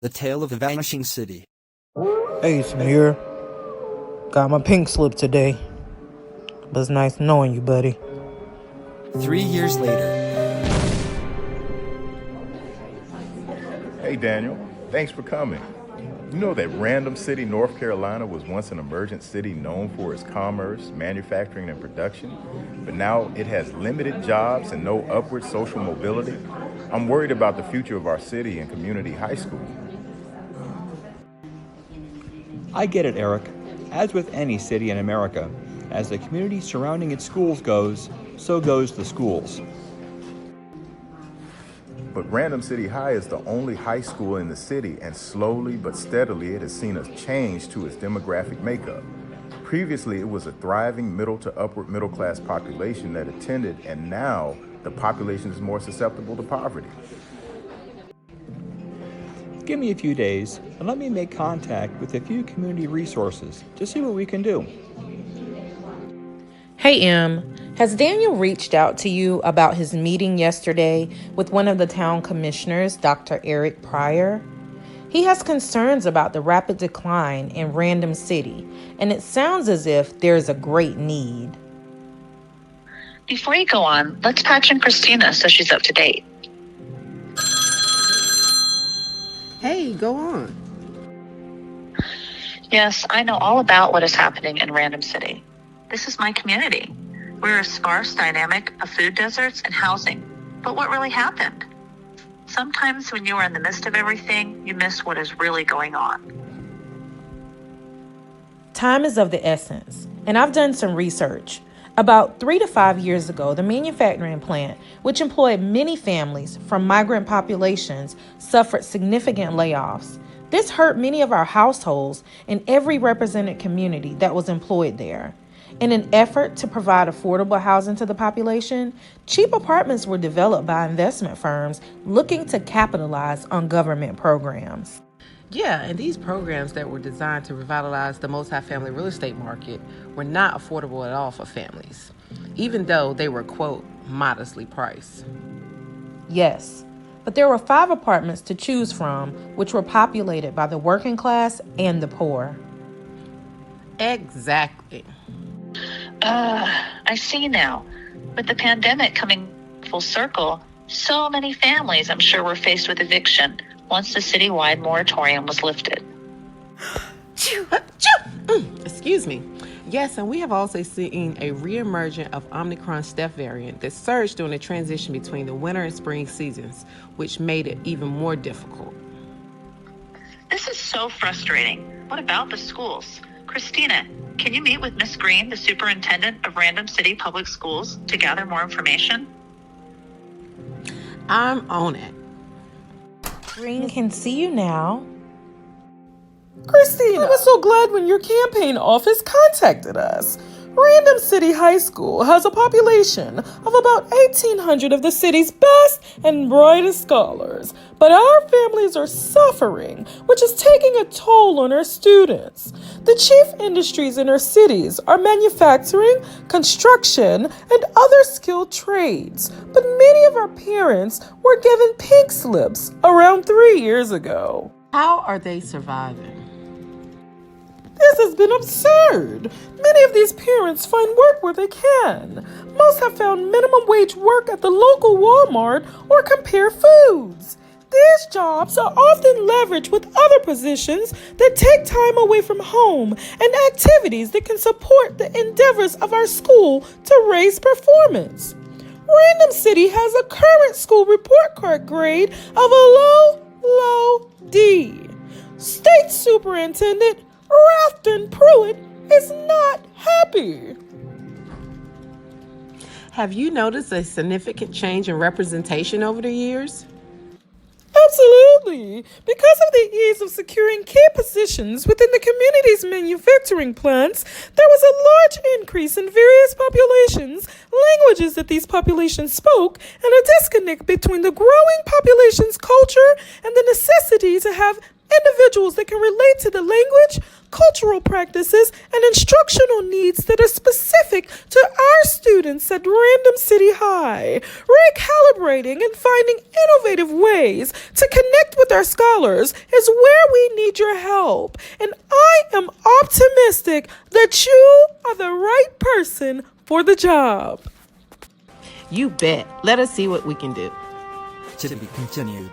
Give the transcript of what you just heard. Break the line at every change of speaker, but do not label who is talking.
The Tale of the Vanishing City.
Hey, Samir. Got my pink slip today. But it's nice knowing you, buddy.
3 years later.
Hey, Daniel. Thanks for coming. You know that Random City, North Carolina was once an emergent city known for its commerce, manufacturing, and production, but now it has limited jobs and no upward social mobility? I'm worried about the future of our city and community high school.
I get it, Eric. As with any city in America, as the community surrounding its schools goes, so goes the schools.
But Random City High is the only high school in the city, and slowly but steadily it has seen a change to its demographic makeup. Previously, it was a thriving middle to upward middle class population that attended, and now the population is more susceptible to poverty.
Give me a few days and let me make contact with a few community resources to see what we can do.
Hey, Em, has Daniel reached out to you about his meeting yesterday with one of the town commissioners, Dr. Erick Pryor? He has concerns about the rapid decline in Random City, and it sounds as if there's a great need.
Before you go on, let's patch in Christina so she's up to date.
Hey, go on.
Yes, I know all about what is happening in Random City. This is my community. We're a sparse dynamic of food deserts and housing. But what really happened? Sometimes when you are in the midst of everything, you miss what is really going on.
Time is of the essence, and I've done some research. About 3 to 5 years ago, the manufacturing plant, which employed many families from migrant populations, suffered significant layoffs. This hurt many of our households and every represented community that was employed there. In an effort to provide affordable housing to the population, cheap apartments were developed by investment firms looking to capitalize on government programs.
Yeah, and these programs that were designed to revitalize the multifamily real estate market were not affordable at all for families, even though they were, quote, modestly priced.
Yes, but there were 5 apartments to choose from, which were populated by the working class and the poor.
Exactly.
I see now. With the pandemic coming full circle, so many families, I'm sure, were faced with eviction once the citywide moratorium was lifted.
Excuse me. Yes, and we have also seen a reemergence of Omicron Steph variant that surged during the transition between the winter and spring seasons, which made it even more difficult.
This is so frustrating. What about the schools? Christina, can you meet with Miss Green, the superintendent of Random City Public Schools, to gather more information?
I'm on it.
Green can see you now.
Christina, I was so glad when your campaign office contacted us. Random City High School has a population of about 1,800 of the city's best and brightest scholars, but our families are suffering, which is taking a toll on our students. The chief industries in our cities are manufacturing, construction, and other skilled trades, but many of our parents were given pink slips around 3 years ago.
How are they surviving?
This has been absurd. Many of these parents find work where they can. Most have found minimum wage work at the local Walmart or Compare Foods. These jobs are often leveraged with other positions that take time away from home and activities that can support the endeavors of our school to raise performance. Random City has a current school report card grade of a low D. State Superintendent Rafton Pruitt is not happy.
Have you noticed a significant change in representation over the years?
Absolutely. Because of the ease of securing key positions within the community's manufacturing plants, there was a large increase in various populations, languages that these populations spoke, and a disconnect between the growing population's culture and the necessity to have individuals that can relate to the language, cultural practices, and instructional needs that are specific to our students at Random City High. Recalibrating and finding innovative ways to connect with our scholars is where we need your help. And I am optimistic that you are the right person for the job.
You bet. Let us see what we can do.
To be continued.